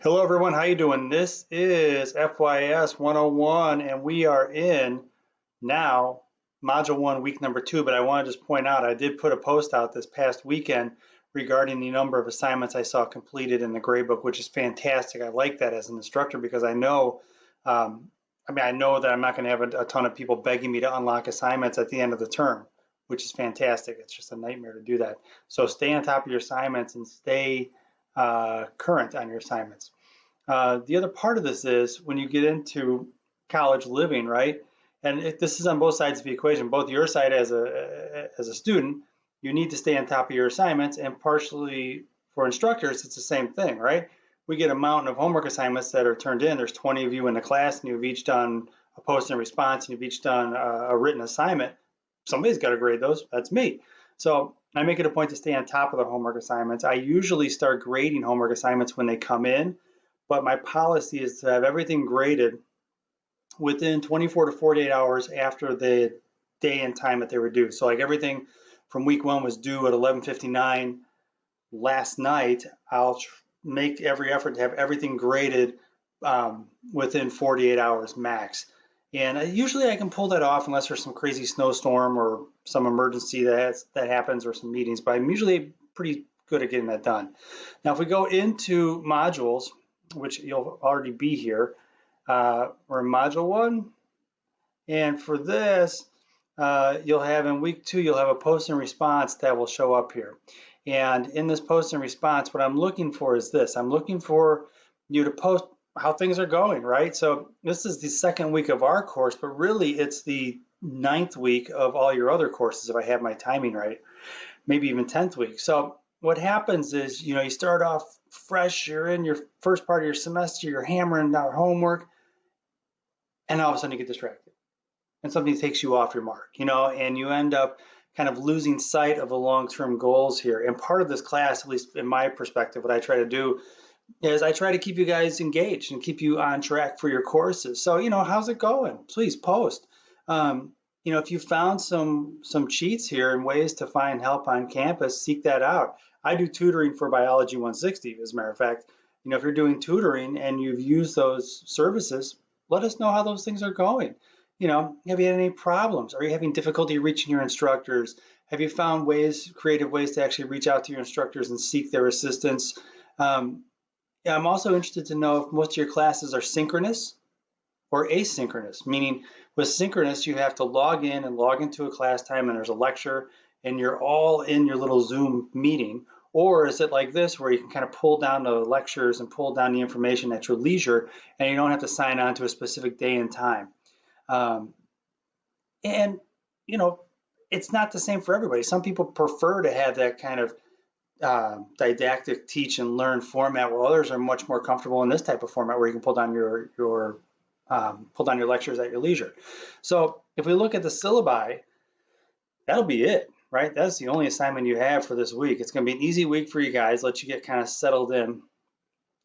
Hello everyone, how you doing? This is FYS 101 and we are in now module 1 week number 2, but I want to just point out I did put a post out this past weekend regarding the number of assignments I saw completed in the gradebook, which is fantastic. I like that as an instructor because I know I know that I'm not going to have a ton of people begging me to unlock assignments at the end of the term, which is fantastic. It's just a nightmare to do that. So stay on top of your assignments and stay current on your assignments. The other part of this is when you get into college living, right? And this is on both sides of the equation, both your side as a student, you need to stay on top of your assignments, and partially for instructors, it's the same thing, right? We get a mountain of homework assignments that are turned in. There's 20 of you in the class, and you've each done a post and response, and you've each done a written assignment. Somebody's got to grade those. That's me. So I make it a point to stay on top of the homework assignments. I usually start grading homework assignments when they come in, but my policy is to have everything graded within 24 to 48 hours after the day and time that they were due. So like everything from week 1 was due at 11:59 last night, I'll make every effort to have everything graded within 48 hours max. And usually I can pull that off unless there's some crazy snowstorm or some emergency that happens or some meetings, but I'm usually pretty good at getting that done. Now, if we go into modules, which you'll already be here, we're in module 1. And for this, you'll have in week 2, you'll have a post and response that will show up here. And in this post and response, what I'm looking for is this. I'm looking for you to post how things are going, right? So this is the 2nd week of our course, but really it's the 9th week of all your other courses, if I have my timing right, maybe even 10th week. So what happens is, you start off fresh, you're in your first part of your semester, you're hammering out homework, and all of a sudden you get distracted. And something takes you off your mark, and you end up kind of losing sight of the long-term goals here. And part of this class, at least in my perspective, what I try to do is I try to keep you guys engaged and keep you on track for your courses. So, how's it going? Please post. If you found some cheats here and ways to find help on campus, seek that out. I do tutoring for Biology 160, as a matter of fact. If you're doing tutoring and you've used those services, let us know how those things are going. Have you had any problems? Are you having difficulty reaching your instructors? Have you found creative ways to actually reach out to your instructors and seek their assistance? I'm also interested to know if most of your classes are synchronous or asynchronous, meaning with synchronous, you have to log in and log into a class time and there's a lecture and you're all in your little Zoom meeting. Or is it like this where you can kind of pull down the lectures and pull down the information at your leisure and you don't have to sign on to a specific day and time? It's not the same for everybody. Some people prefer to have that kind of didactic teach and learn format, while others are much more comfortable in this type of format where you can pull down your lectures at your leisure. So if we look at the syllabi, that'll be it, right? That's the only assignment you have for this week. It's going to be an easy week for you guys, let you get kind of settled in,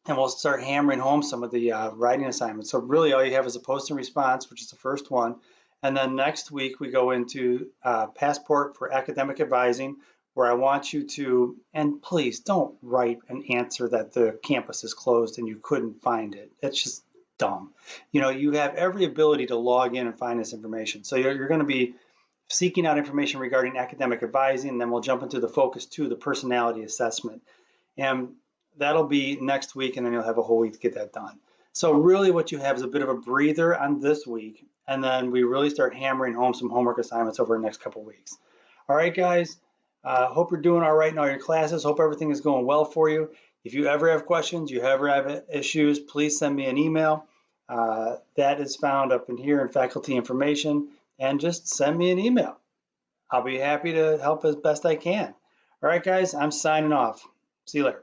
and we'll start hammering home some of the writing assignments. So really all you have is a post and response, which is the first one. And then next week we go into Passport for Academic Advising, where I want you to, and please don't write an answer that the campus is closed and you couldn't find it. It's just dumb. You have every ability to log in and find this information. So you're going to be seeking out information regarding academic advising, and then we'll jump into the focus 2, the personality assessment. And that'll be next week, and then you'll have a whole week to get that done. So really what you have is a bit of a breather on this week, and then we really start hammering home some homework assignments over the next couple weeks. All right, guys. Hope you're doing all right in all your classes. Hope everything is going well for you. If you ever have questions, you ever have issues, please send me an email. That is found up in here in faculty information, and just send me an email. I'll be happy to help as best I can. All right, guys, I'm signing off. See you later.